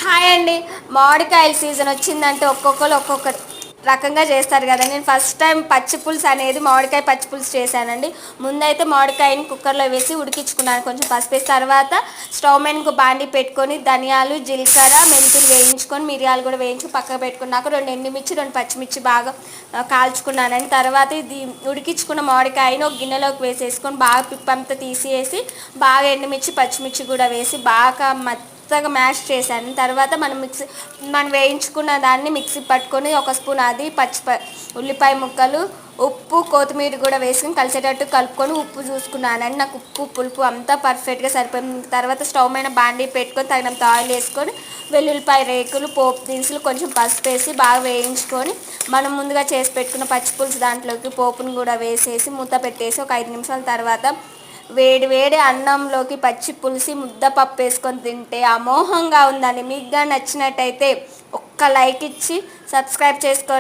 Hi అండి. మామిడికాయల season వచ్చిందంటే ఒక్కొక్కరు ఒక్కొక్క రకంగా చేస్తారు కదా. నేను ఫస్ట్ టైం పచ్చి పులుసు అనేది మామిడికాయ పచ్చి పులుసు చేశానండి. ముందైతే మామిడికాయని కుక్కర్లో వేసి ఉడికించుకున్నాను, కొంచెం పసుపు వేసి. తర్వాత స్టవ్ మీద బాండి పెట్టుకొని ధనియాలు, జీలకర్ర, మెంతులు వేయించుకొని, మిరియాలు కూడా వేయించుకొని పక్కకు పెట్టుకున్నాక 2 ఎండుమిర్చి, 2 పచ్చిమిర్చి బాగా కాల్చుకున్నానండి. తర్వాత ఇది ఉడికించుకున్న మామిడికాయని ఒక గిన్నెలోకి వేసేసుకొని బాగా పిప్పంతా తీసేసి బాగా ఎండుమిర్చి, పచ్చిమిర్చి కూడా వేసి బాగా మెత్తగా మ్యాష్ చేశాను. తర్వాత మనం వేయించుకున్న దాన్ని మిక్సీ పట్టుకొని ఒక స్పూన్ అది ఉల్లిపాయ ముక్కలు, ఉప్పు, కొత్తిమీర కూడా వేసుకొని కలిసేటట్టు కలుపుకొని ఉప్పు చూసుకున్నానండి. నాకు ఉప్పు పులుపు అంతా పర్ఫెక్ట్గా సరిపోయింది. తర్వాత స్టవ్ మీద బాండీ పెట్టుకొని తగినంత ఆయిల్ వేసుకొని వెల్లుల్లిపాయ రేకులు, పోపు దినుసులు, కొంచెం పసుపు వేసి బాగా వేయించుకొని మనం ముందుగా చేసి పెట్టుకున్న పచ్చి పులుసు దాంట్లోకి పోపును కూడా వేసేసి మూత పెట్టేసి ఒక 5 నిమిషాల తర్వాత వేడి వేడి అన్నంలోకి పచ్చి పులుసు ముద్దపప్పు వేసుకొని తింటే అమోఘంగా ఉందండి. మీకు కానీ నచ్చినట్టయితే ఒక్క లైక్ ఇచ్చి సబ్స్క్రైబ్ చేసుకోండి.